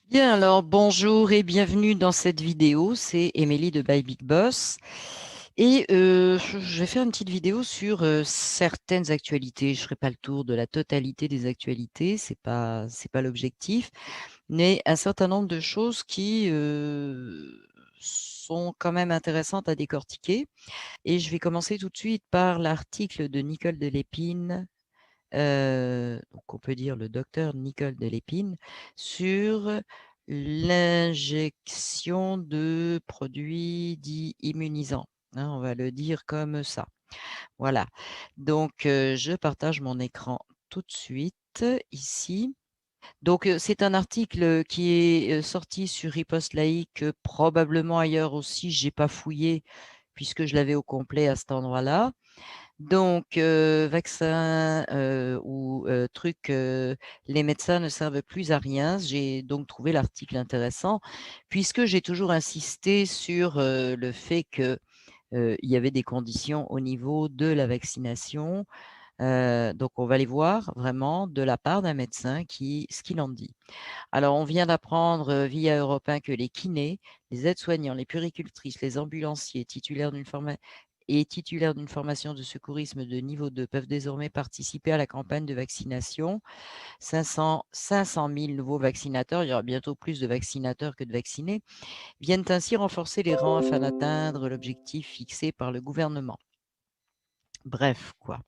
Bien, alors bonjour et bienvenue dans cette vidéo. C'est Émilie de By Big Boss. Et je vais faire une petite vidéo sur certaines actualités. Je ne ferai pas le tour de la totalité des actualités, c'est pas l'objectif, mais un certain nombre de choses qui sont quand même intéressantes à décortiquer. Et je vais commencer tout de suite par l'article de Nicole Delépine, donc on peut dire le docteur Nicole Delépine, sur l'injection de produits dits immunisants, hein, on va le dire comme ça. Voilà, donc je partage mon écran tout de suite ici. Donc c'est un article qui est sorti sur Riposte Laïque, probablement ailleurs aussi, j'ai pas fouillé puisque je l'avais au complet à cet endroit-là. Donc, vaccin ou truc, les médecins ne servent plus à rien. J'ai donc trouvé l'article intéressant puisque j'ai toujours insisté sur le fait que il y avait des conditions au niveau de la vaccination. Donc, on va les voir vraiment de la part d'un médecin ce qu'il en dit. Alors, on vient d'apprendre via Europe 1 que les kinés, les aides-soignants, les puéricultrices, les ambulanciers titulaires d'une formation de secourisme de niveau 2 peuvent désormais participer à la campagne de vaccination. 500 000 nouveaux vaccinateurs, il y aura bientôt plus de vaccinateurs que de vaccinés, viennent ainsi renforcer les rangs afin d'atteindre l'objectif fixé par le gouvernement. Bref, quoi.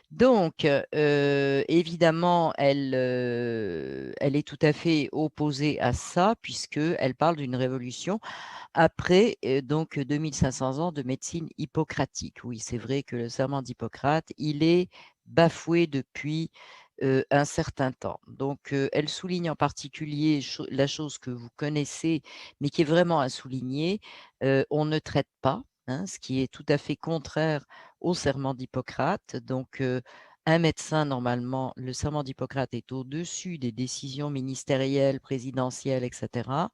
Donc, évidemment, elle est tout à fait opposée à ça puisqu'elle parle d'une révolution après donc 2500 ans de médecine hippocratique. Oui, c'est vrai que le serment d'Hippocrate, il est bafoué depuis un certain temps. Donc, elle souligne en particulier la chose que vous connaissez, mais qui est vraiment à souligner, on ne traite pas, hein, ce qui est tout à fait contraire au serment d'Hippocrate. Donc, un médecin, normalement, le serment d'Hippocrate est au-dessus des décisions ministérielles, présidentielles, etc.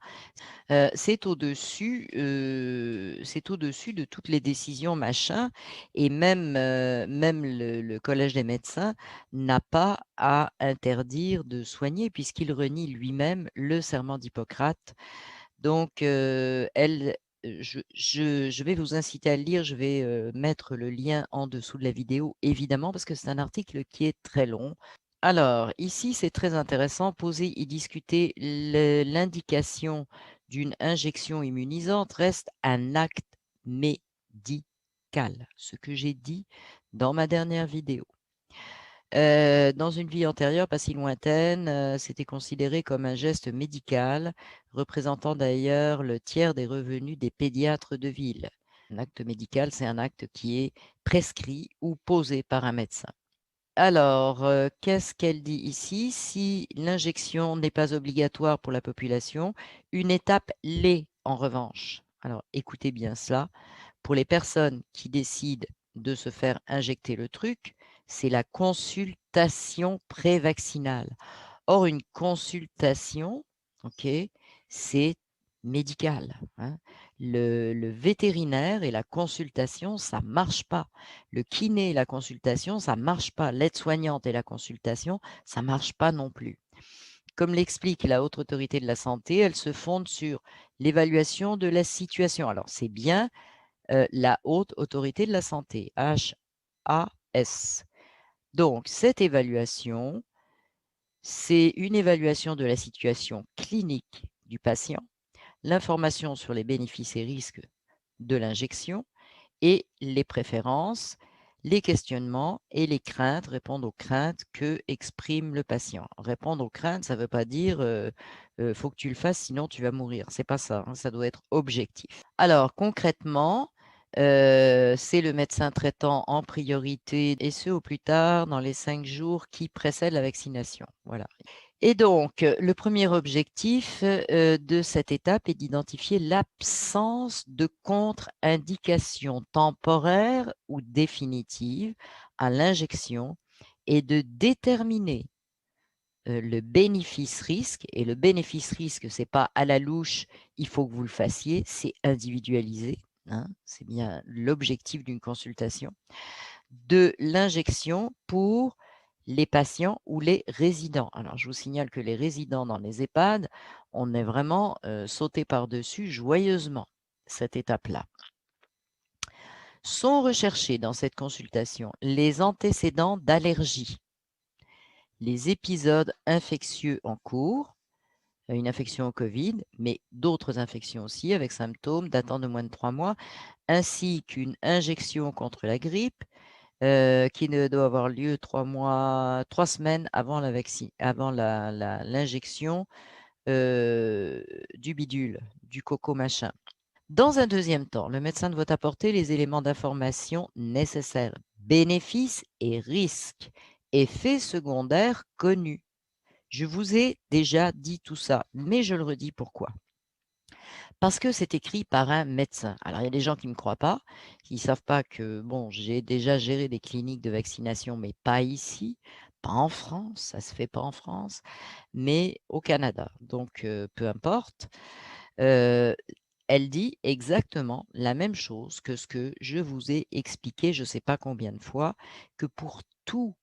C'est au-dessus de toutes les décisions machin et même le collège des médecins n'a pas à interdire de soigner puisqu'il renie lui-même le serment d'Hippocrate. Donc je vais vous inciter à le lire, je vais, mettre le lien en dessous de la vidéo évidemment parce que c'est un article qui est très long. Alors, ici, c'est très intéressant, poser et discuter l'indication d'une injection immunisante reste un acte médical, ce que j'ai dit dans ma dernière vidéo. Dans une vie antérieure, pas si lointaine, c'était considéré comme un geste médical, représentant d'ailleurs le tiers des revenus des pédiatres de ville. Un acte médical, c'est un acte qui est prescrit ou posé par un médecin. Alors, qu'est-ce qu'elle dit ici? Si l'injection n'est pas obligatoire pour la population, une étape l'est en revanche. Alors, écoutez bien cela. Pour les personnes qui décident de se faire injecter le truc, c'est la consultation prévaccinale. Or, une consultation, ok, c'est médical, hein. Le vétérinaire et la consultation, ça ne marche pas. Le kiné et la consultation, ça ne marche pas. L'aide-soignante et la consultation, ça ne marche pas non plus. Comme l'explique la Haute Autorité de la Santé, elle se fonde sur l'évaluation de la situation. Alors, c'est bien la Haute Autorité de la Santé, HAS. Donc, cette évaluation, c'est une évaluation de la situation clinique du patient, l'information sur les bénéfices et risques de l'injection et les préférences, les questionnements et les craintes, répondre aux craintes que exprime le patient. Répondre aux craintes, ça ne veut pas dire faut que tu le fasses, sinon tu vas mourir. C'est pas ça, hein, ça doit être objectif. Alors concrètement, c'est le médecin traitant en priorité et ce au plus tard dans les 5 jours qui précèdent la vaccination. Voilà. Et donc, le premier objectif de cette étape est d'identifier l'absence de contre-indication temporaire ou définitive à l'injection et de déterminer le bénéfice-risque. Et le bénéfice-risque, ce n'est pas à la louche, il faut que vous le fassiez, c'est individualisé, hein, c'est bien l'objectif d'une consultation, de l'injection pour les patients ou les résidents. Alors, je vous signale que les résidents dans les EHPAD, on est vraiment sauté par-dessus joyeusement cette étape-là. Sont recherchés dans cette consultation les antécédents d'allergie, les épisodes infectieux en cours, une infection au Covid, mais d'autres infections aussi avec symptômes datant de moins de 3 mois, ainsi qu'une injection contre la grippe qui ne doit avoir lieu 3 semaines avant l'injection du bidule, du coco machin. Dans un deuxième temps, le médecin doit apporter les éléments d'information nécessaires, bénéfices et risques, effets secondaires connus. Je vous ai déjà dit tout ça, mais je le redis pourquoi. Parce que c'est écrit par un médecin. Alors, il y a des gens qui ne me croient pas, qui ne savent pas que, bon, j'ai déjà géré des cliniques de vaccination, mais pas ici, pas en France, ça ne se fait pas en France, mais au Canada. Donc, peu importe. Elle dit exactement la même chose que ce que je vous ai expliqué, je ne sais pas combien de fois, que pour toute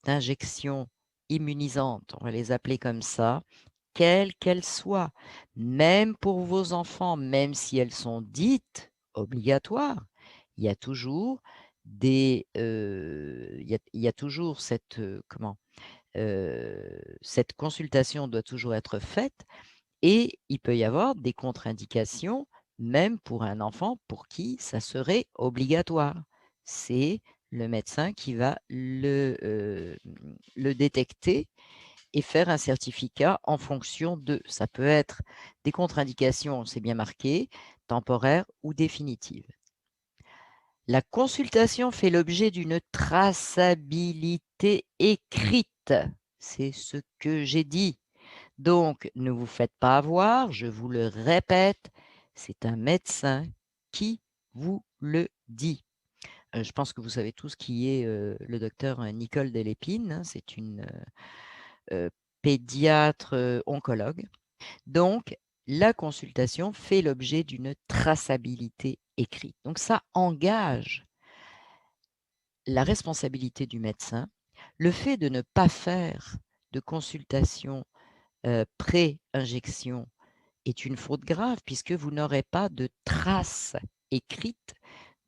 injection immunisante, on va les appeler comme ça, quelles qu'elles soient, même pour vos enfants, même si elles sont dites obligatoires, il y a toujours il y a toujours cette consultation doit toujours être faite et il peut y avoir des contre-indications, même pour un enfant pour qui ça serait obligatoire. C'est le médecin qui va le détecter et faire un certificat en fonction de. Ça peut être des contre-indications, c'est bien marqué, temporaires ou définitives. La consultation fait l'objet d'une traçabilité écrite. C'est ce que j'ai dit. Donc, ne vous faites pas avoir, je vous le répète, c'est un médecin qui vous le dit. Je pense que vous savez tous qui est le docteur Nicole Delépine, hein, c'est une pédiatre oncologue. Donc, la consultation fait l'objet d'une traçabilité écrite. Donc, ça engage la responsabilité du médecin. Le fait de ne pas faire de consultation pré-injection est une faute grave puisque vous n'aurez pas de trace écrite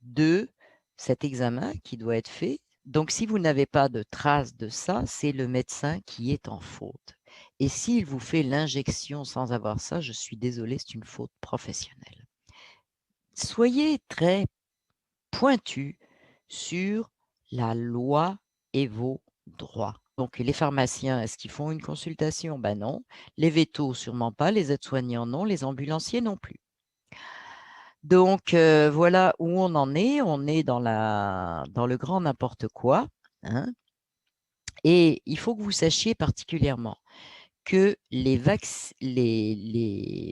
de cet examen qui doit être fait. Donc, si vous n'avez pas de trace de ça, c'est le médecin qui est en faute. Et s'il vous fait l'injection sans avoir ça, je suis désolée, c'est une faute professionnelle. Soyez très pointu sur la loi et vos droits. Donc, les pharmaciens, est-ce qu'ils font une consultation? Ben non. Les vétos, sûrement pas. Les aides-soignants, non. Les ambulanciers, non plus. Donc, voilà où on en est. On est dans le grand n'importe quoi. Hein. Et il faut que vous sachiez particulièrement que les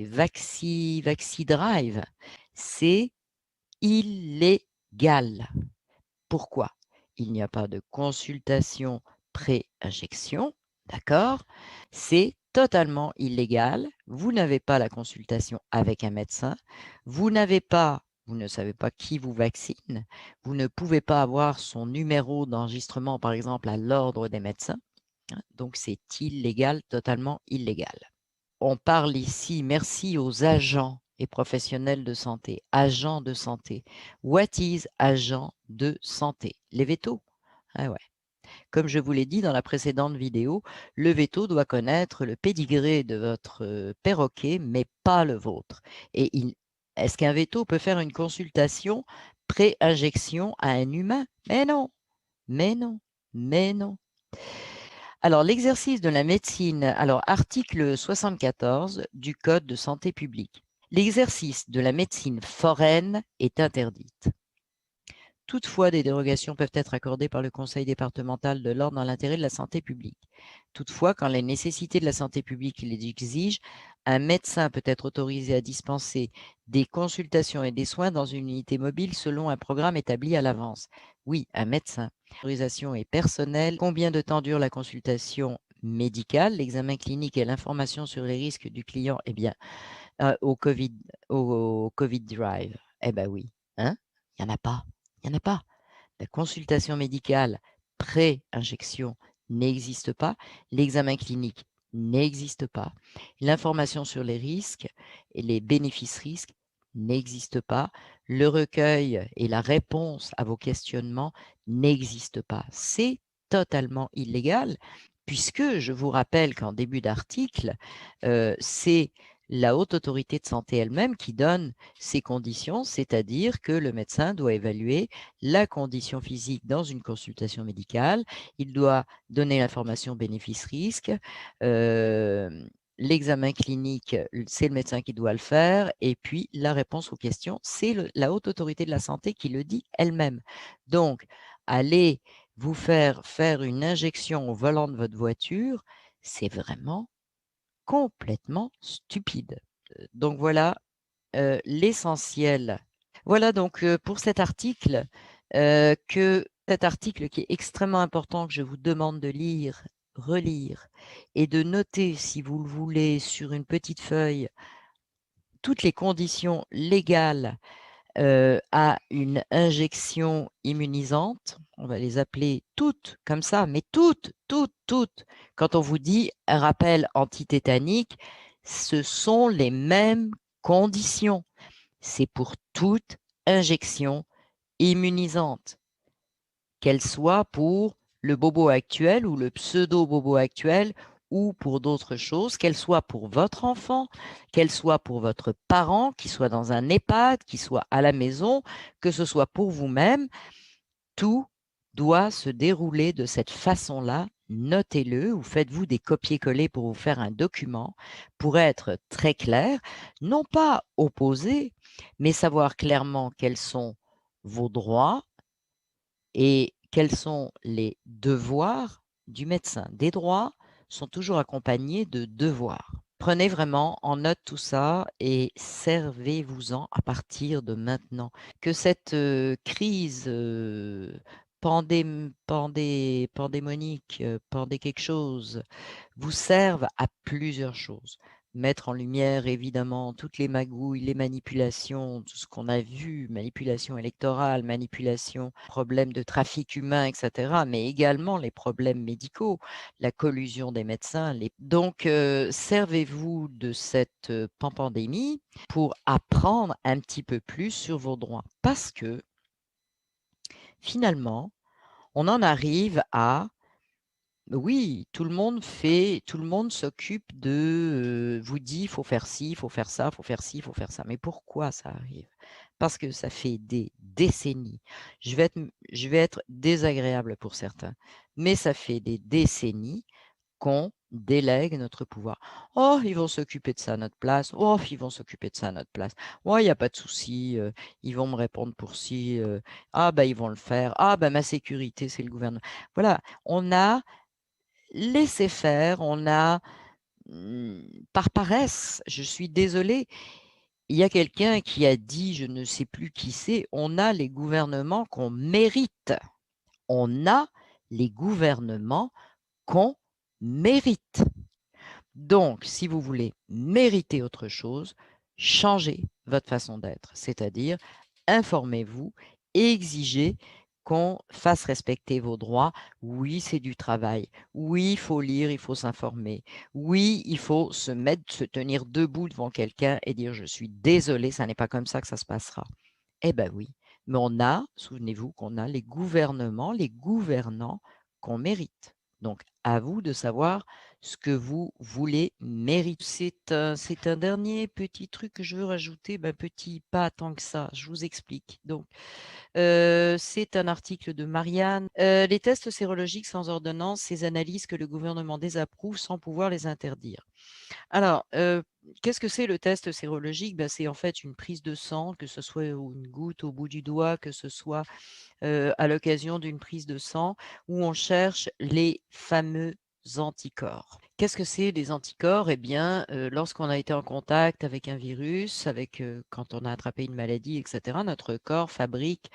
Vaxi-Drive, c'est illégal. Pourquoi? Il n'y a pas de consultation pré-injection, d'accord? C'est totalement illégal. Vous n'avez pas la consultation avec un médecin. Vous ne savez pas qui vous vaccine. Vous ne pouvez pas avoir son numéro d'enregistrement, par exemple, à l'ordre des médecins. Donc, c'est illégal, totalement illégal. On parle ici, merci aux agents et professionnels de santé. Agents de santé. What is agent de santé? Les vétos. Ah ouais. Comme je vous l'ai dit dans la précédente vidéo, le véto doit connaître le pédigré de votre perroquet, mais pas le vôtre. Et est-ce qu'un véto peut faire une consultation pré-injection à un humain? Mais non, mais non, mais non. Alors, l'exercice de la médecine, alors article 74 du Code de santé publique. L'exercice de la médecine foraine est interdite. Toutefois, des dérogations peuvent être accordées par le conseil départemental de l'ordre dans l'intérêt de la santé publique. Toutefois, quand les nécessités de la santé publique les exigent, un médecin peut être autorisé à dispenser des consultations et des soins dans une unité mobile selon un programme établi à l'avance. Oui, un médecin. L'autorisation est personnelle. Combien de temps dure la consultation médicale, l'examen clinique et l'information sur les risques du client? Eh bien, au COVID Drive, eh bien oui, hein? Il n'y en a pas. Il n'y en a pas. La consultation médicale pré-injection n'existe pas. L'examen clinique n'existe pas. L'information sur les risques et les bénéfices-risques n'existe pas. Le recueil et la réponse à vos questionnements n'existent pas. C'est totalement illégal, puisque je vous rappelle qu'en début d'article, c'est la Haute Autorité de santé elle-même qui donne ces conditions, c'est-à-dire que le médecin doit évaluer la condition physique dans une consultation médicale, il doit donner l'information bénéfice-risque, l'examen clinique, c'est le médecin qui doit le faire, et puis la réponse aux questions, c'est la Haute Autorité de la santé qui le dit elle-même. Donc, allez vous faire une injection au volant de votre voiture, c'est vraiment complètement stupide. Donc voilà l'essentiel. Voilà donc pour cet article, cet article qui est extrêmement important, que je vous demande de lire, relire et de noter, si vous le voulez, sur une petite feuille, toutes les conditions légales à une injection immunisante. On va les appeler toutes comme ça, mais toutes, toutes, toutes. Quand on vous dit un rappel antitétanique, ce sont les mêmes conditions. C'est pour toute injection immunisante, qu'elle soit pour le bobo actuel ou le pseudo-bobo actuel ou pour d'autres choses, qu'elle soit pour votre enfant, qu'elle soit pour votre parent, qui soit dans un EHPAD, qui soit à la maison, que ce soit pour vous-même, tout doit se dérouler de cette façon-là. Notez-le ou faites-vous des copier-coller pour vous faire un document pour être très clair, non pas opposé, mais savoir clairement quels sont vos droits et quels sont les devoirs du médecin. Des droits sont toujours accompagnés de devoirs. Prenez vraiment en note tout ça et servez-vous-en à partir de maintenant. Que cette crise pandémonique, pandé quelque chose, vous serve à plusieurs choses. Mettre en lumière, évidemment, toutes les magouilles, les manipulations, tout ce qu'on a vu, manipulation électorale, manipulation, problèmes de trafic humain, etc., mais également les problèmes médicaux, la collusion des médecins. Donc, servez-vous de cette pandémie pour apprendre un petit peu plus sur vos droits. Parce que, finalement, on en arrive à oui, tout le monde s'occupe de, vous dit: «Il faut faire ci, il faut faire ça, il faut faire ci, il faut faire ça». Mais pourquoi ça arrive? Parce que ça fait des décennies. Je vais être désagréable pour certains, mais ça fait des décennies qu'on délègue notre pouvoir. «Oh, ils vont s'occuper de ça à notre place. Oh, ils vont s'occuper de ça à notre place. Oh, il y a pas de souci, ils vont me répondre pour ci, ah bah, ils vont le faire. Ah bah, ma sécurité, c'est le gouvernement». Voilà, on a laisser faire, on a, par paresse, je suis désolée, il y a quelqu'un qui a dit, je ne sais plus qui c'est: «On a les gouvernements qu'on mérite». On a les gouvernements qu'on mérite. Donc, si vous voulez mériter autre chose, changez votre façon d'être, c'est-à-dire informez-vous, exigez qu'on fasse respecter vos droits. Oui, c'est du travail. Oui, il faut lire, il faut s'informer. Oui, il faut se tenir debout devant quelqu'un et dire: «Je suis désolé, ça n'est pas comme ça que ça se passera». Eh bien oui, mais on a, souvenez-vous qu'on a les gouvernements, les gouvernants qu'on mérite. Donc, à vous de savoir ce que vous voulez mériter. C'est un dernier petit truc que je veux rajouter, ben petit, pas tant que ça, je vous explique. Donc, c'est un article de Marianne. Les tests sérologiques sans ordonnance, ces analyses que le gouvernement désapprouve sans pouvoir les interdire. Alors, qu'est-ce que c'est le test sérologique? Ben, c'est en fait une prise de sang, que ce soit une goutte au bout du doigt, que ce soit à l'occasion d'une prise de sang, où on cherche les fameux anticorps. Qu'est-ce que c'est les anticorps? Eh bien, lorsqu'on a été en contact avec un virus, quand on a attrapé une maladie, etc., notre corps fabrique,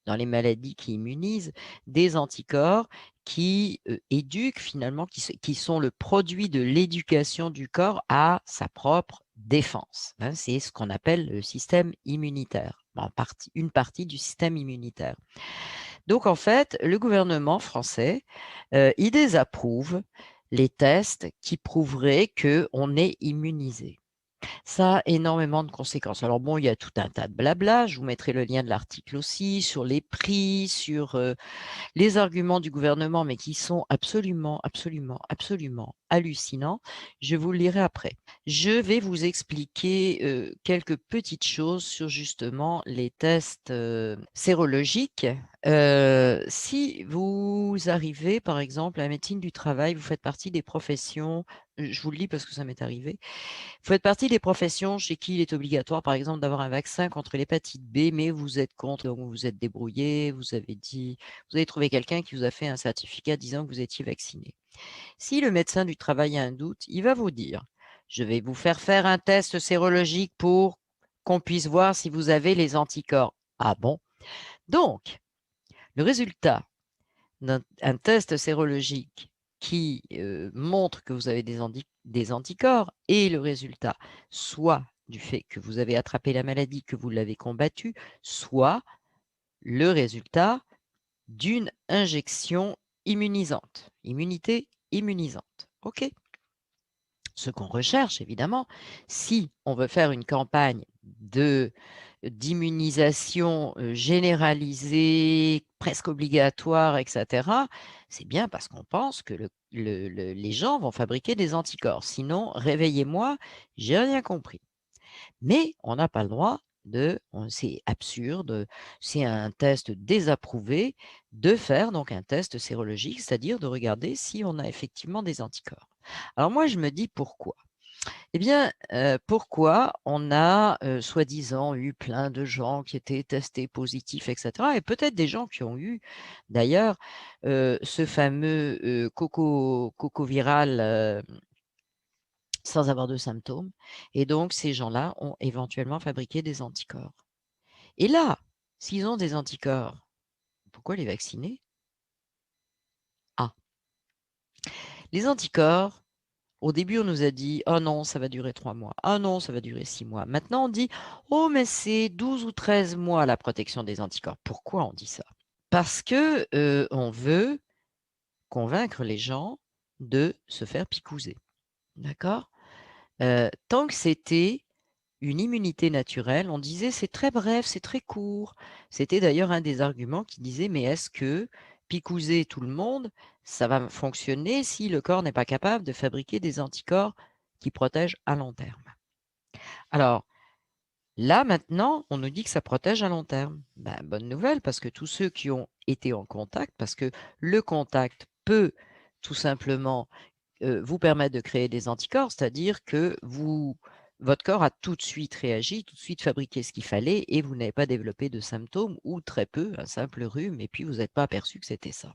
dans les maladies qui immunisent, des anticorps qui éduquent finalement, qui sont le produit de l'éducation du corps à sa propre défense. Hein. C'est ce qu'on appelle le système immunitaire, une partie du système immunitaire. Donc, en fait, le gouvernement français, il désapprouve les tests qui prouveraient qu'on est immunisé. Ça a énormément de conséquences. Alors bon, il y a tout un tas de blabla. Je vous mettrai le lien de l'article aussi sur les prix, sur les arguments du gouvernement, mais qui sont absolument, absolument, absolument hallucinants. Je vous le lirai après. Je vais vous expliquer quelques petites choses sur justement les tests sérologiques. Si vous arrivez, par exemple, à la médecine du travail, vous faites partie des professions, je vous le lis parce que ça m'est arrivé, vous faites partie des professions chez qui il est obligatoire, par exemple, d'avoir un vaccin contre l'hépatite B, mais vous êtes contre, donc vous vous êtes débrouillé, vous avez trouvé quelqu'un qui vous a fait un certificat disant que vous étiez vacciné. Si le médecin du travail a un doute, il va vous dire, je vais vous faire un test sérologique pour qu'on puisse voir si vous avez les anticorps. Ah bon? Donc, le résultat d'un test sérologique qui montre que vous avez des anticorps et le résultat soit du fait que vous avez attrapé la maladie, que vous l'avez combattue, soit le résultat d'une injection immunisante, immunité immunisante. OK? Ce qu'on recherche, évidemment, si on veut faire une campagne d'immunisation généralisée, presque obligatoire, etc., c'est bien parce qu'on pense que les gens vont fabriquer des anticorps. Sinon, réveillez-moi, j'ai rien compris. Mais on n'a pas le droit c'est absurde, c'est un test désapprouvé de faire donc un test sérologique, c'est-à-dire de regarder si on a effectivement des anticorps. Alors moi, je me dis pourquoi? Eh bien, pourquoi on a, soi-disant eu plein de gens qui étaient testés positifs et cetera et peut-être des gens qui ont eu d'ailleurs, ce fameux, coco-viral, sans avoir de symptômes et donc ces gens-là ont éventuellement fabriqué des anticorps. Et là, s'ils ont des anticorps, pourquoi les vacciner? Ah, les anticorps, au début, on nous a dit: «Oh non, ça va durer 3 mois. Ah non, ça va durer 6 mois». Maintenant, on dit: «Oh mais c'est 12 ou 13 mois la protection des anticorps». Pourquoi on dit ça? Parce que, on veut convaincre les gens de se faire picouser, d'accord? Tant que c'était une immunité naturelle, on disait: «C'est très bref, c'est très court». C'était d'ailleurs un des arguments qui disait: «Mais est-ce que picouser tout le monde, ça va fonctionner si le corps n'est pas capable de fabriquer des anticorps qui protègent à long terme?» Alors là, maintenant, on nous dit que ça protège à long terme. Ben, bonne nouvelle parce que tous ceux qui ont été en contact, parce que le contact peut tout simplement vous permettre de créer des anticorps, c'est-à-dire que votre corps a tout de suite réagi, tout de suite fabriqué ce qu'il fallait et vous n'avez pas développé de symptômes ou très peu, un simple rhume, et puis vous n'êtes pas aperçu que c'était ça.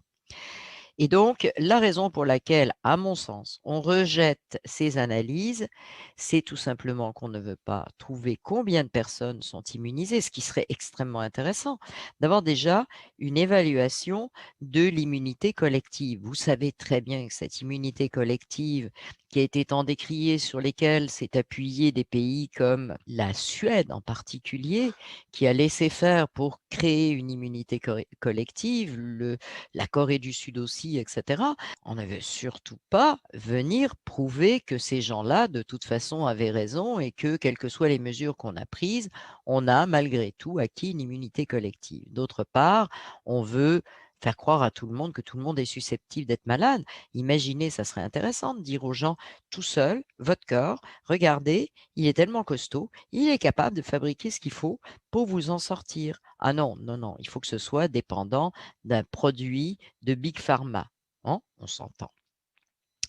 Et donc, la raison pour laquelle, à mon sens, on rejette ces analyses, c'est tout simplement qu'on ne veut pas trouver combien de personnes sont immunisées, ce qui serait extrêmement intéressant, d'avoir déjà une évaluation de l'immunité collective. Vous savez très bien que cette immunité collective qui a été tant décriée, sur lesquelles s'est appuyé des pays comme la Suède en particulier, qui a laissé faire pour créer une immunité collective, la Corée du Sud aussi, etc. On ne veut surtout pas venir prouver que ces gens-là, de toute façon, avaient raison et que, quelles que soient les mesures qu'on a prises, on a malgré tout acquis une immunité collective. D'autre part, on veut faire croire à tout le monde que tout le monde est susceptible d'être malade. Imaginez, ça serait intéressant de dire aux gens, tout seul, votre corps, regardez, il est tellement costaud, il est capable de fabriquer ce qu'il faut pour vous en sortir. Ah non, non, non, il faut que ce soit dépendant d'un produit de Big Pharma, hein, on s'entend.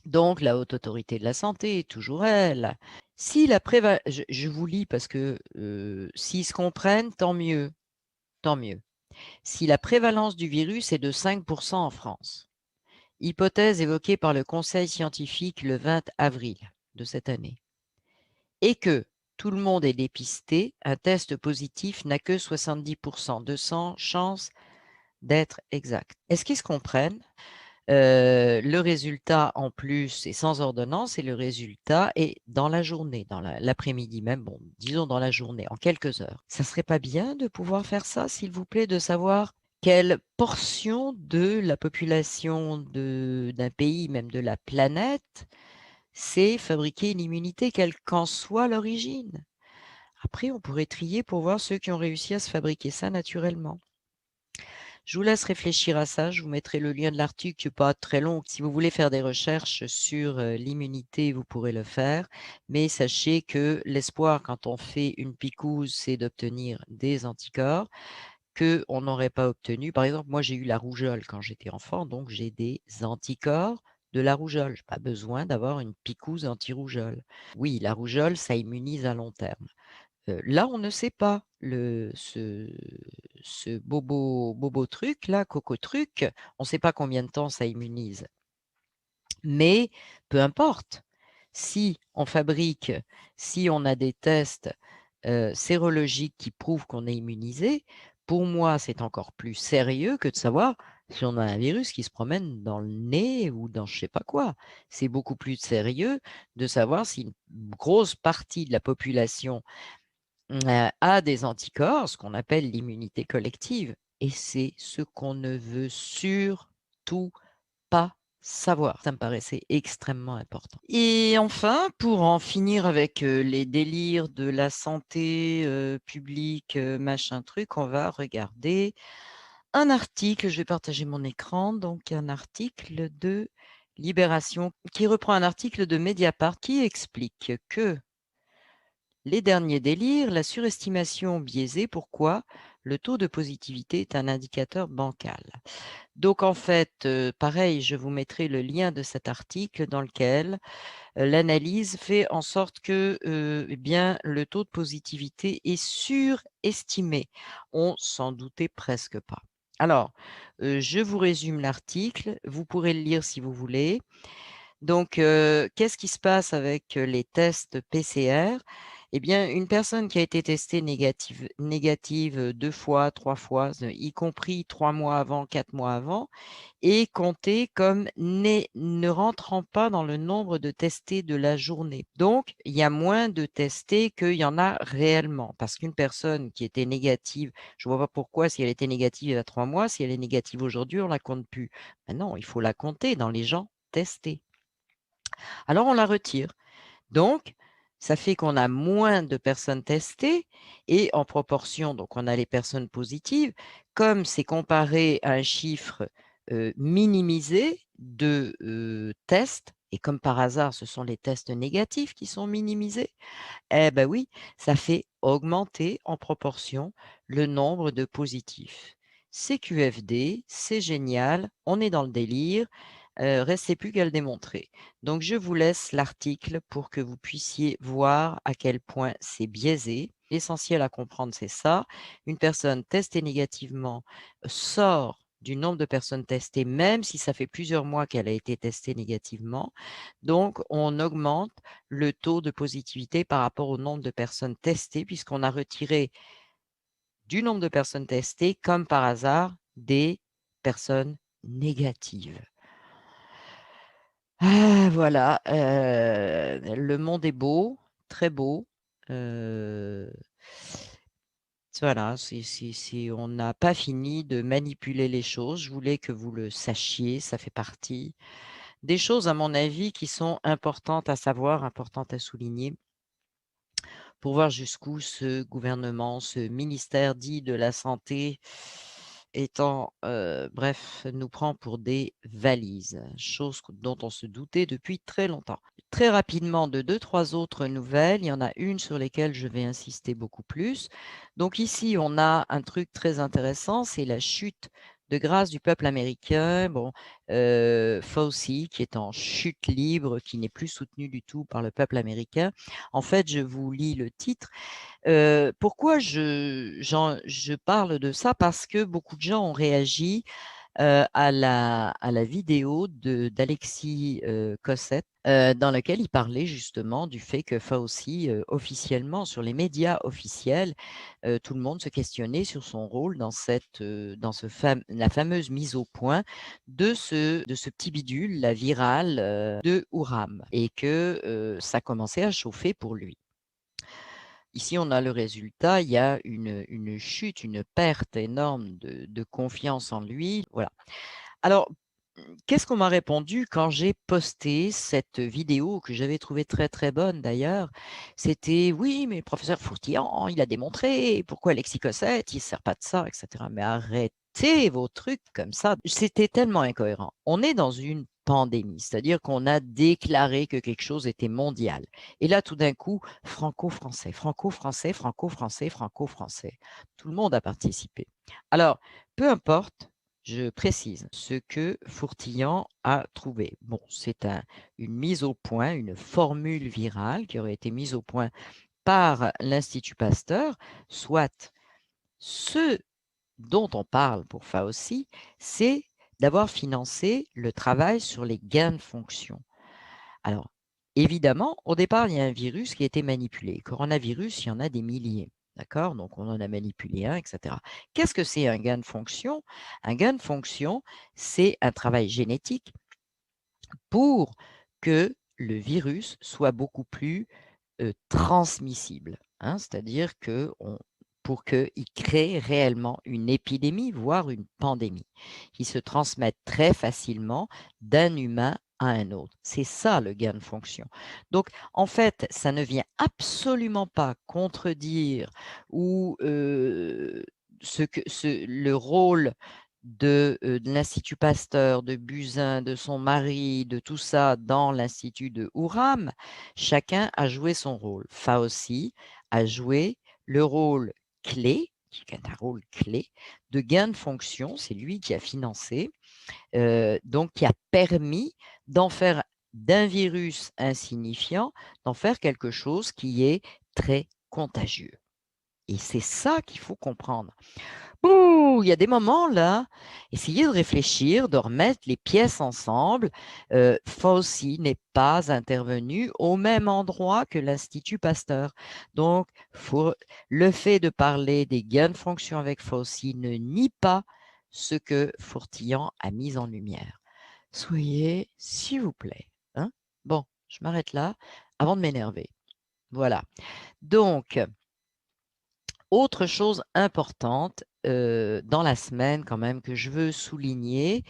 Donc la Haute Autorité de la Santé, toujours elle. Si la je vous lis parce que, s'ils se comprennent, tant mieux, tant mieux. Si la prévalence du virus est de 5 en France, hypothèse évoquée par le conseil scientifique le 20 avril de cette année, et que tout le monde est dépisté, un test positif n'a que 70 de chance d'être exact. Est-ce qu'ils se comprennent? Le résultat en plus est sans ordonnance et le résultat est dans la journée, dans l'après-midi même, bon, disons dans la journée, en quelques heures. Ça serait pas bien de pouvoir faire ça, s'il vous plaît, de savoir quelle portion de la population d'un pays, même de la planète, sait fabriquer une immunité, quelle qu'en soit l'origine. Après, on pourrait trier pour voir ceux qui ont réussi à se fabriquer ça naturellement. Je vous laisse réfléchir à ça. Je vous mettrai le lien de l'article qui n'est pas très long. Si vous voulez faire des recherches sur l'immunité, vous pourrez le faire. Mais sachez que l'espoir, quand on fait une piqûre, c'est d'obtenir des anticorps qu'on n'aurait pas obtenus. Par exemple, moi, j'ai eu la rougeole quand j'étais enfant, donc j'ai des anticorps de la rougeole. Je n'ai pas besoin d'avoir une piqûre anti-rougeole. Oui, la rougeole, ça immunise à long terme. Là, on ne sait pas. Ce bobo truc là, coco truc, on ne sait pas combien de temps ça immunise. Mais peu importe. Si on fabrique, si on a des tests, sérologiques qui prouvent qu'on est immunisé, pour moi, c'est encore plus sérieux que de savoir si on a un virus qui se promène dans le nez ou dans je ne sais pas quoi. C'est beaucoup plus sérieux de savoir si une grosse partie de la population a des anticorps, ce qu'on appelle l'immunité collective. Et c'est ce qu'on ne veut surtout pas savoir. Ça me paraissait extrêmement important. Et enfin, pour en finir avec les délires de la santé publique, machin truc, on va regarder un article. Je vais partager mon écran. Donc, un article de Libération qui reprend un article de Mediapart qui explique que les derniers délires, la surestimation biaisée, pourquoi le taux de positivité est un indicateur bancal. Donc en fait, pareil, je vous mettrai le lien de cet article dans lequel l'analyse fait en sorte que eh bien, le taux de positivité est surestimé. On s'en doutait presque pas. Alors, je vous résume l'article, vous pourrez le lire si vous voulez. Donc, qu'est-ce qui se passe avec les tests PCR? Eh bien, une personne qui a été testée négative 2 fois, 3 fois, y compris 3 mois avant, 4 mois avant, est comptée comme ne rentrant pas dans le nombre de testés de la journée. Donc, il y a moins de testés qu'il y en a réellement. Parce qu'une personne qui était négative, je ne vois pas pourquoi, si elle était négative il y a 3 mois, si elle est négative aujourd'hui, on ne la compte plus. Ben non, il faut la compter dans les gens testés. Alors on la retire. Donc, ça fait qu'on a moins de personnes testées et en proportion, donc on a les personnes positives, comme c'est comparé à un chiffre minimisé de tests, et comme par hasard, ce sont les tests négatifs qui sont minimisés, eh bien oui, ça fait augmenter en proportion le nombre de positifs. C'est QFD, c'est génial, on est dans le délire, restait plus qu'à le démontrer. Donc je vous laisse l'article pour que vous puissiez voir à quel point c'est biaisé. L'essentiel à comprendre, c'est ça. Une personne testée négativement sort du nombre de personnes testées, même si ça fait plusieurs mois qu'elle a été testée négativement. Donc, on augmente le taux de positivité par rapport au nombre de personnes testées, puisqu'on a retiré du nombre de personnes testées, comme par hasard, des personnes négatives. Ah, voilà, le monde est beau, très beau. Voilà, on n'a pas fini de manipuler les choses. Je voulais que vous le sachiez, ça fait partie des choses, à mon avis, qui sont importantes à savoir, importantes à souligner, pour voir jusqu'où ce gouvernement, ce ministère dit de la santé étant, bref, nous prend pour des valises, chose dont on se doutait depuis très longtemps. Très rapidement, de 2-3 autres nouvelles, il y en a une sur lesquelles je vais insister beaucoup plus. Donc ici, on a un truc très intéressant, c'est la chute de grâce du peuple américain. Bon, Fauci, qui est en chute libre, qui n'est plus soutenu du tout par le peuple américain. En fait, je vous lis le titre. Pourquoi je parle de ça? Parce que beaucoup de gens ont réagi à la vidéo d'Alexis Cossette, dans laquelle il parlait justement du fait que Fauci, officiellement, sur les médias officiels, tout le monde se questionnait sur son rôle dans la fameuse mise au point de ce petit bidule, la virale de Wuhan, et que ça commençait à chauffer pour lui. ici, on a le résultat, il y a une chute, une perte énorme de confiance en lui. Voilà. Alors, qu'est-ce qu'on m'a répondu quand j'ai posté cette vidéo que j'avais trouvée très, très bonne d'ailleurs? C'était: «Oui, mais professeur Fourtillan, il a démontré, pourquoi Alexis Cossette, il ne se sert pas de ça?» et cetera. Mais arrêtez vos trucs comme ça. C'était tellement incohérent. On est dans une pandémie, c'est-à-dire qu'on a déclaré que quelque chose était mondial et là, tout d'un coup, franco-français, franco-français, franco-français, franco-français. Tout le monde a participé. Alors, peu importe, je précise ce que Fourtillan a trouvé. Bon, c'est une mise au point, une formule virale qui aurait été mise au point par l'Institut Pasteur, soit ce dont on parle pour Fauci, c'est d'avoir financé le travail sur les gains de fonction. Alors, évidemment, au départ, il y a un virus qui a été manipulé. Coronavirus, il y en a des milliers. D'accord? Donc, on en a manipulé un, etc. Qu'est-ce que c'est un gain de fonction? Un gain de fonction, c'est un travail génétique pour que le virus soit beaucoup plus transmissible, hein. C'est-à-dire que pour qu'il crée réellement une épidémie, voire une pandémie, qui se transmette très facilement d'un humain à un autre. C'est ça le gain de fonction. Donc, en fait, ça ne vient absolument pas contredire ou le rôle de l'Institut Pasteur, de Buzyn, de son mari, de tout ça dans l'Institut de Ouram. Chacun a joué son rôle. Fauci a joué le rôle clé, qui est un rôle clé, de gain de fonction. C'est lui qui a financé, donc qui a permis d'en faire d'un virus insignifiant, d'en faire quelque chose qui est très contagieux. Et c'est ça qu'il faut comprendre. Ouh, il y a des moments là, essayez de réfléchir, de remettre les pièces ensemble. Fauci n'est pas intervenu au même endroit que l'Institut Pasteur. Donc, le fait de parler des gains de fonction avec Fauci ne nie pas ce que Fourtillan a mis en lumière. Soyez, s'il vous plaît, hein? Bon, je m'arrête là avant de m'énerver. Voilà. Donc, autre chose importante, dans la semaine quand même que je veux souligner,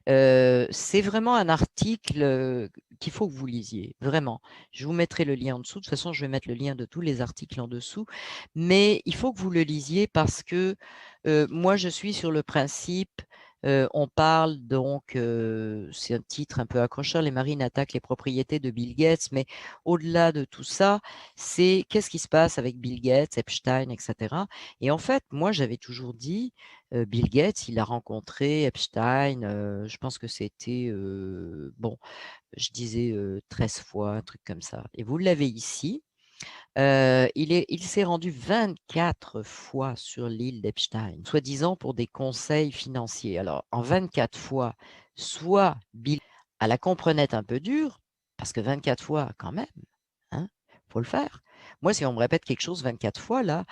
c'est vraiment un article, qu'il faut que vous lisiez, vraiment. Je vous mettrai le lien en dessous. De toute façon, je vais mettre le lien de tous les articles en dessous, mais il faut que vous le lisiez parce que, moi, je suis sur le principe, on parle donc, c'est un titre un peu accrocheur, «Les marines attaquent les propriétés de Bill Gates», mais au-delà de tout ça, c'est qu'est-ce qui se passe avec Bill Gates, Epstein et cetera? Et en fait, moi, j'avais toujours dit, Bill Gates, il a rencontré Epstein, je pense que c'était, bon, je disais, 13 fois, un truc comme ça et vous l'avez ici. Il s'est rendu 24 fois sur l'île d'Epstein, soi-disant pour des conseils financiers. Alors en 24 fois, soit Bill à la comprenette un peu dure, parce que 24 fois quand même, hein, faut le faire. Moi, si on me répète quelque chose 24 fois là,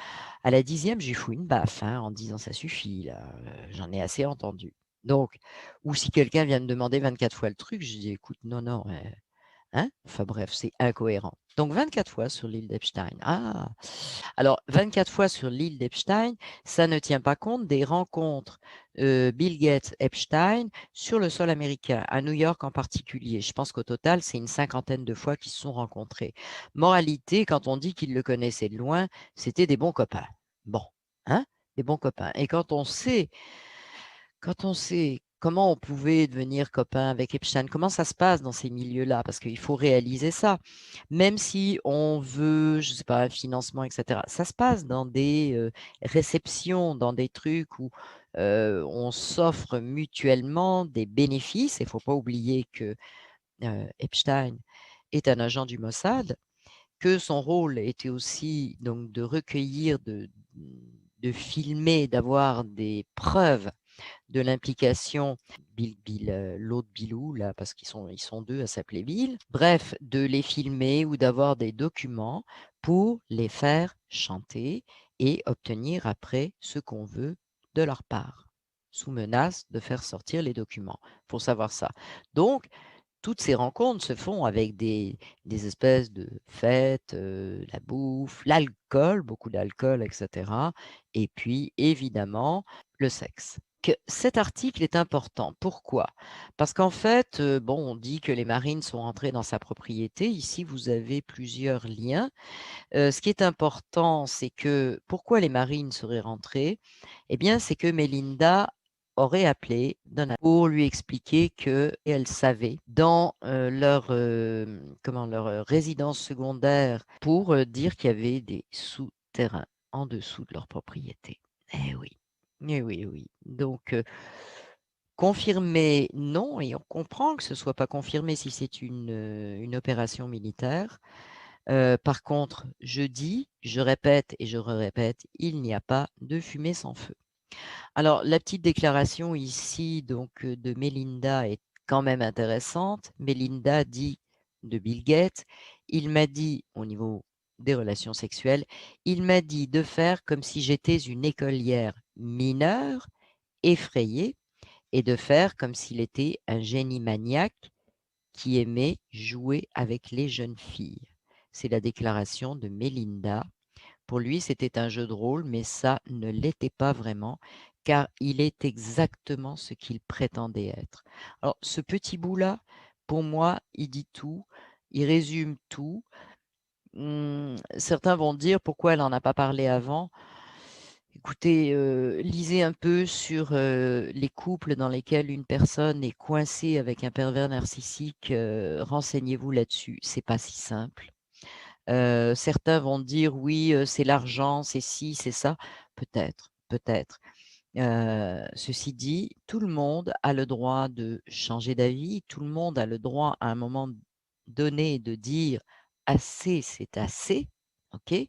à la 10e, je lui fous une baffe, hein, en disant: «Ça suffit là, j'en ai assez entendu». Donc ou si quelqu'un vient me demander 24 fois le truc, je dis: «Écoute, non, non, hein?» Enfin bref, c'est incohérent. Donc 24 fois sur l'île d'Epstein. Ah! Alors 24 fois sur l'île d'Epstein, ça ne tient pas compte des rencontres, Bill Gates-Epstein sur le sol américain, à New York en particulier. Je pense qu'au total, c'est une cinquantaine de fois qu'ils se sont rencontrés. Moralité, quand on dit qu'ils le connaissaient de loin, c'était des bons copains. Bon, hein? Des bons copains et quand on sait comment on pouvait devenir copain avec Epstein, comment ça se passe dans ces milieux-là? Parce qu'il faut réaliser ça. Même si on veut, je ne sais pas, un financement et cetera, ça se passe dans des, réceptions, dans des trucs où, on s'offre mutuellement des bénéfices. Il ne faut pas oublier que, Epstein est un agent du Mossad, que son rôle était aussi donc de recueillir, de filmer, d'avoir des preuves de l'implication l'autre Bilou là, parce qu'ils sont 2 à s'appeler Bill. Bref, de les filmer ou d'avoir des documents pour les faire chanter et obtenir après ce qu'on veut de leur part, sous menace de faire sortir les documents. Faut savoir ça. Donc toutes ces rencontres se font avec des espèces de fêtes, la bouffe, l'alcool, beaucoup d'alcool, et cetera, et puis évidemment le sexe. Cet article est important. Pourquoi? Parce qu'en fait, bon, on dit que les marines sont rentrées dans sa propriété. Ici, vous avez plusieurs liens. Ce qui est important, c'est que pourquoi les marines seraient rentrées? Eh bien, c'est que Mélinda aurait appelé Donald pour lui expliquer qu'elle savait dans, leur résidence secondaire pour, dire qu'il y avait des souterrains en dessous de leur propriété. Eh oui. Eh oui, oui. Donc, confirmé, non, et on comprend que ce ne soit pas confirmé si c'est une opération militaire. Par contre, je dis, je répète et je répète, il n'y a pas de fumée sans feu. Alors, la petite déclaration ici donc, de Mélinda est quand même intéressante. Mélinda dit de Bill Gates: «Il m'a dit» au niveau des relations sexuelles, «il m'a dit de faire comme si j'étais une écolière mineure, effrayée, et de faire comme s'il était un génie maniaque qui aimait jouer avec les jeunes filles». C'est la déclaration de Mélinda. Pour lui, c'était un jeu de rôle, mais ça ne l'était pas vraiment, car il est exactement ce qu'il prétendait être. Alors, ce petit bout-là, pour moi, il dit tout, il résume tout. Certains vont dire: «Pourquoi elle n'en a pas parlé avant?» Écoutez, lisez un peu sur, les couples dans lesquels une personne est coincée avec un pervers narcissique, renseignez-vous là-dessus, c'est pas si simple. Certains vont dire: «Oui, c'est l'argent, c'est ci, c'est ça». Peut-être, peut-être. Ceci dit, tout le monde a le droit de changer d'avis, tout le monde a le droit à un moment donné de dire: «Assez, c'est assez». OK?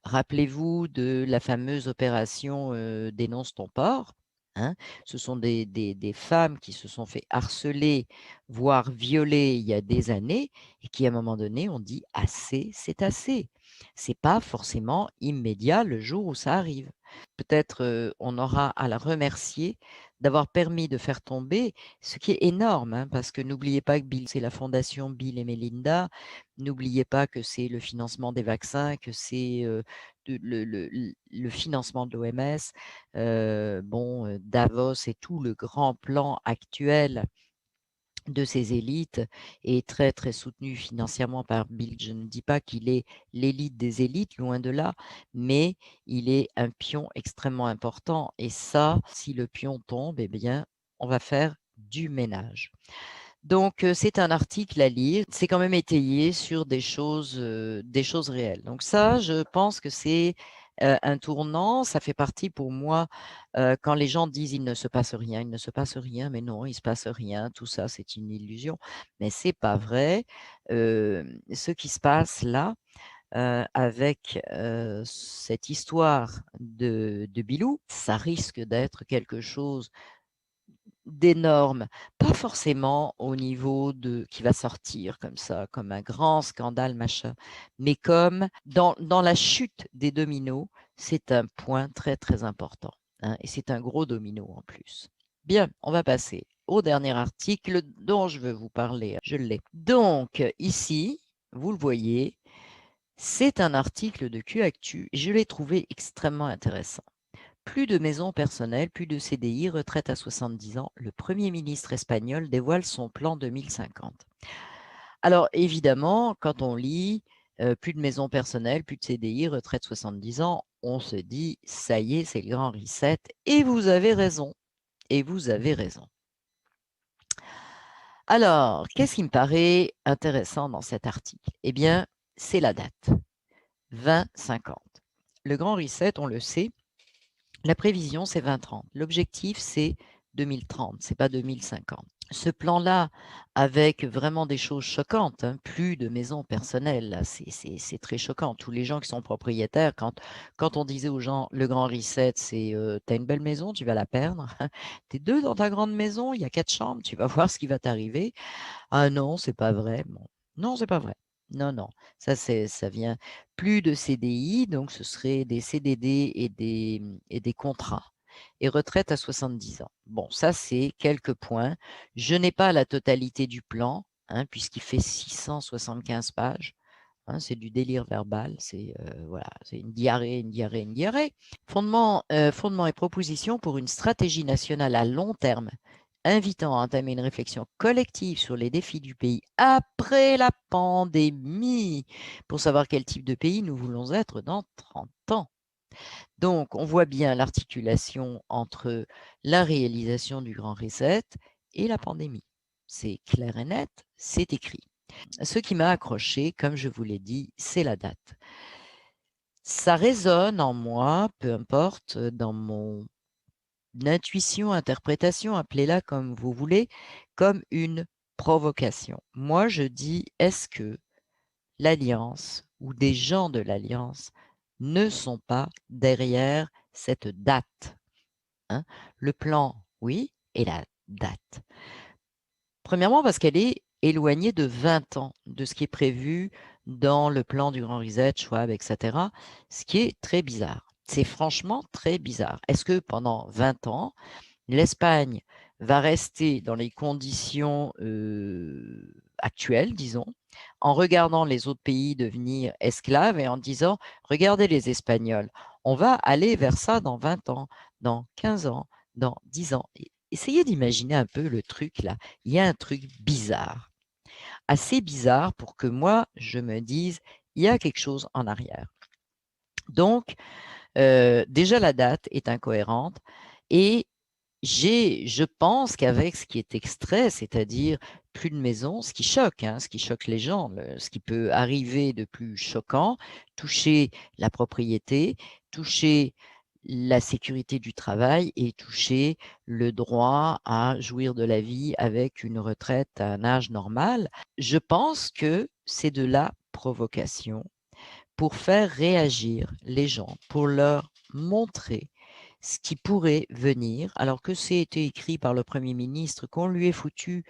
Rappelez-vous de la fameuse opération, «Dénonce ton port», hein? Ce sont des femmes qui se sont fait harceler, voire violer il y a des années et qui, à un moment donné, ont dit: «Assez, c'est assez». C'est pas forcément immédiat le jour où ça arrive. Peut-être, on aura à la remercier d'avoir permis de faire tomber ce qui est énorme, hein, parce que n'oubliez pas que Bill c'est la fondation Bill et Melinda. N'oubliez pas que c'est le financement des vaccins, que c'est, de le financement de l'OMS, bon, Davos et tout le grand plan actuel de ces élites est très, très soutenu financièrement par Bill. Je ne dis pas qu'il est l'élite des élites, loin de là, mais il est un pion extrêmement important et ça, si le pion tombe, eh bien, on va faire du ménage. Donc, c'est un article à lire. C'est quand même étayé sur des choses réelles. Donc ça, je pense que c'est, un tournant. Ça fait partie pour moi, quand les gens disent: «Il ne se passe rien, il ne se passe rien», mais non, il se passe rien, tout ça, c'est une illusion. Mais c'est pas vrai. Ce qui se passe là, avec, cette histoire de Bilou, ça risque d'être quelque chose d'énorme, pas forcément au niveau de qui va sortir comme ça, comme un grand scandale machin, mais comme dans la chute des dominos, c'est un point très, très important, hein, et c'est un gros domino en plus. Bien, on va passer au dernier article dont je veux vous parler. Je l'ai. Donc ici, vous le voyez, c'est un article de QActu et je l'ai trouvé extrêmement intéressant. Plus de maisons personnelles, plus de CDI, retraite à 70 ans. Le Premier ministre espagnol dévoile son plan 2050. Alors évidemment, quand on lit plus de maisons personnelles, plus de CDI, retraite 70 ans, on se dit ça y est, c'est le grand reset. Et vous avez raison. Et vous avez raison. Alors, qu'est-ce qui me paraît intéressant dans cet article? Eh bien, c'est la date, 2050. Le grand reset, on le sait, la prévision, c'est 2030. L'objectif, c'est 2030, c'est pas 2050. Ce plan-là, avec vraiment des choses choquantes, hein, plus de maisons personnelles, là, c'est très choquant. Tous les gens qui sont propriétaires, quand on disait aux gens, le grand reset, c'est tu as une belle maison, tu vas la perdre. Tu es deux dans ta grande maison, il y a 4 chambres, tu vas voir ce qui va t'arriver. Ah non, c'est pas vrai. Bon. Non, c'est pas vrai. Non, non. Ça vient plus de CDI, donc ce serait des CDD et des contrats. Et retraite à 70 ans. Bon, ça, c'est quelques points. Je n'ai pas la totalité du plan, hein, puisqu'il fait 675 pages. Hein, c'est du délire verbal, c'est voilà, c'est une diarrhée, une diarrhée, une diarrhée. Fondements et propositions pour une stratégie nationale à long terme, invitant à entamer une réflexion collective sur les défis du pays après la pandémie, pour savoir quel type de pays nous voulons être dans 30 ans. Donc, on voit bien l'articulation entre la réalisation du Grand Reset et la pandémie. C'est clair et net, c'est écrit. Ce qui m'a accroché, comme je vous l'ai dit, c'est la date. Ça résonne en moi, peu importe, dans mon intuition, interprétation, appelez-la comme vous voulez, comme une provocation. Moi, je dis, est-ce que l'Alliance ou des gens de l'Alliance ne sont pas derrière cette date, hein? Le plan, oui, et la date. Premièrement, parce qu'elle est éloignée de 20 ans de ce qui est prévu dans le plan du Grand Reset, Schwab, etc., ce qui est très bizarre. C'est franchement très bizarre. Est-ce que pendant 20 ans, l'Espagne va rester dans les conditions actuelles, disons, en regardant les autres pays devenir esclaves et en disant, regardez les Espagnols, on va aller vers ça dans 20 ans, dans 15 ans, dans 10 ans. Essayez d'imaginer un peu le truc là. Il y a un truc bizarre, assez bizarre pour que moi, je me dise, il y a quelque chose en arrière. Donc, déjà, la date est incohérente et je pense qu'avec ce qui est extrait, c'est-à-dire plus de maison, ce qui choque, hein, ce qui choque les gens, ce qui peut arriver de plus choquant, toucher la propriété, toucher la sécurité du travail et toucher le droit à jouir de la vie avec une retraite à un âge normal. Je pense que c'est de la provocation pour faire réagir les gens, pour leur montrer ce qui pourrait venir, alors que c'est été écrit par le Premier ministre, qu'on lui ait foutu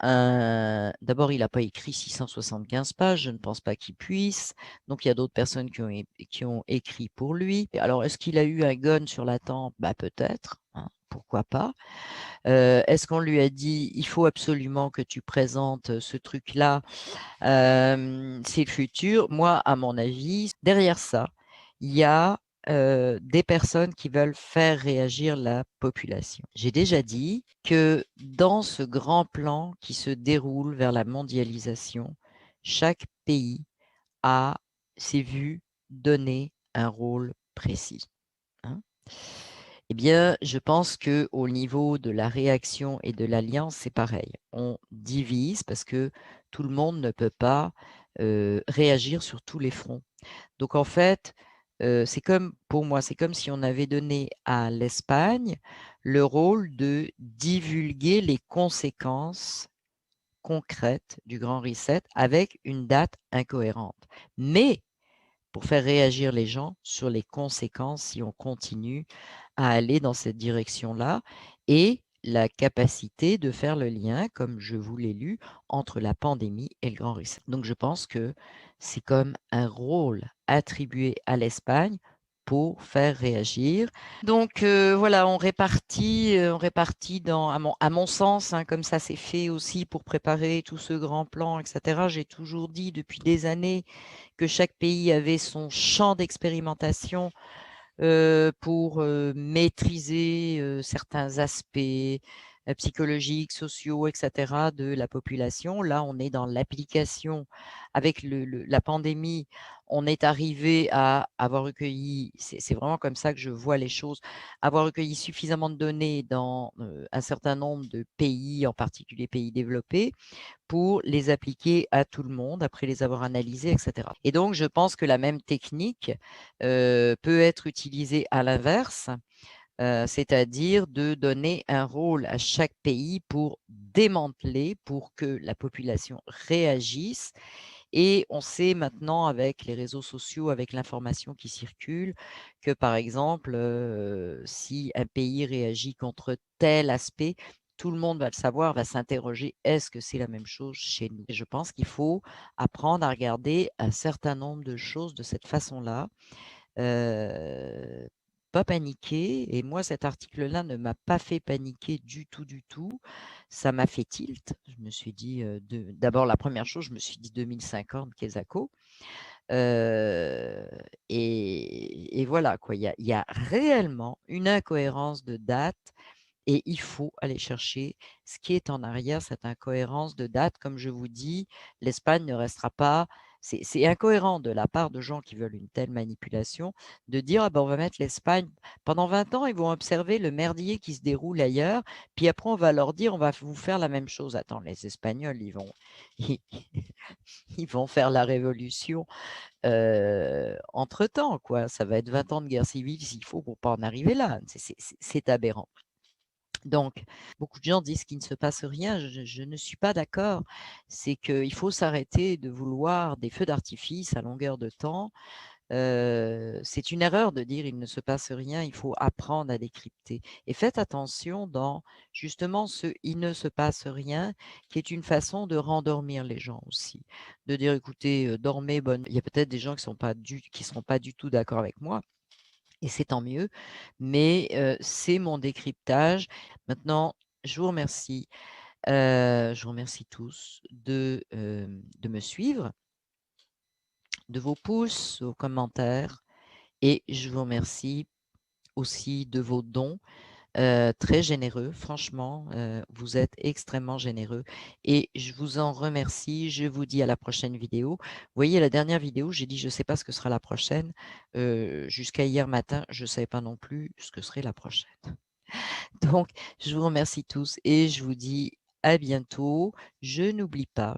un... D'abord, il n'a pas écrit 675 pages, je ne pense pas qu'il puisse. Donc, il y a d'autres personnes qui ont écrit pour lui. Alors, est-ce qu'il a eu un gun sur la tempe? Bah, peut-être, hein, pourquoi pas. Est-ce qu'on lui a dit, il faut absolument que tu présentes ce truc-là, c'est le futur? Moi, à mon avis, derrière ça, il y a des personnes qui veulent faire réagir la population. J'ai déjà dit que dans ce grand plan qui se déroule vers la mondialisation, chaque pays s'est vu donner un rôle précis, hein. Eh bien, je pense qu'au niveau de la réaction et de l'alliance, c'est pareil. On divise parce que tout le monde ne peut pas réagir sur tous les fronts. Donc, en fait, c'est comme, pour moi, c'est comme si on avait donné à l'Espagne le rôle de divulguer les conséquences concrètes du Grand Reset avec une date incohérente. Mais pour faire réagir les gens sur les conséquences si on continue à aller dans cette direction-là et la capacité de faire le lien, comme je vous l'ai lu, entre la pandémie et le Grand Reset. Donc, je pense que c'est comme un rôle attribué à l'Espagne pour faire réagir. Donc, voilà, on répartit dans, à mon sens, hein, comme ça c'est fait aussi pour préparer tout ce grand plan, etc. J'ai toujours dit depuis des années que chaque pays avait son champ d'expérimentation pour maîtriser certains aspects psychologiques, sociaux, etc. de la population. Là, on est dans l'application. Avec la pandémie, on est arrivé à avoir recueilli, c'est vraiment comme ça que je vois les choses, avoir recueilli suffisamment de données dans un certain nombre de pays, en particulier pays développés, pour les appliquer à tout le monde après les avoir analysés, etc. Et donc, je pense que la même technique peut être utilisée à l'inverse, c'est-à-dire de donner un rôle à chaque pays pour démanteler, pour que la population réagisse. Et on sait maintenant avec les réseaux sociaux, avec l'information qui circule, que par exemple, si un pays réagit contre tel aspect, tout le monde va le savoir, va s'interroger, est-ce que c'est la même chose chez nous? Et je pense qu'il faut apprendre à regarder un certain nombre de choses de cette façon-là, pas paniquer et moi, cet article-là ne m'a pas fait paniquer du tout, du tout. Ça m'a fait tilt. Je me suis dit, d'abord la première chose, je me suis dit 2050 Quesaco. Et voilà quoi, il y a réellement une incohérence de date et il faut aller chercher ce qui est en arrière, cette incohérence de date. Comme je vous dis, l'Espagne ne restera pas. C'est incohérent de la part de gens qui veulent une telle manipulation de dire ah ben, on va mettre l'Espagne pendant 20 ans, ils vont observer le merdier qui se déroule ailleurs, puis après on va leur dire on va vous faire la même chose. Attends, les Espagnols, ils, ils vont faire la révolution entre-temps, quoi. Ça va être 20 ans de guerre civile s'il faut pour pas en arriver là. C'est aberrant. Donc, beaucoup de gens disent qu'il ne se passe rien. Je ne suis pas d'accord. C'est qu'il faut s'arrêter de vouloir des feux d'artifice à longueur de temps. C'est une erreur de dire il ne se passe rien. Il faut apprendre à décrypter. Et faites attention dans justement ce il ne se passe rien, qui est une façon de rendormir les gens aussi. De dire écoutez, dormez bonne. Il y a peut-être des gens qui seront pas du tout d'accord avec moi. Et c'est tant mieux, mais c'est mon décryptage. Maintenant, je vous remercie, je vous remercie tous de me suivre, de vos pouces, vos commentaires et je vous remercie aussi de vos dons, très généreux. Franchement, vous êtes extrêmement généreux et je vous en remercie. Je vous dis à la prochaine vidéo. Vous voyez la dernière vidéo, j'ai dit: «Je ne sais pas ce que sera la prochaine». Jusqu'à hier matin, je ne savais pas non plus ce que serait la prochaine. Donc je vous remercie tous et je vous dis à bientôt. Je n'oublie pas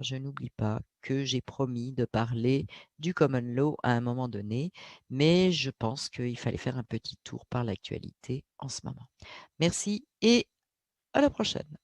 que j'ai promis de parler du common law à un moment donné, mais je pense qu'il fallait faire un petit tour par l'actualité en ce moment. Merci et à la prochaine.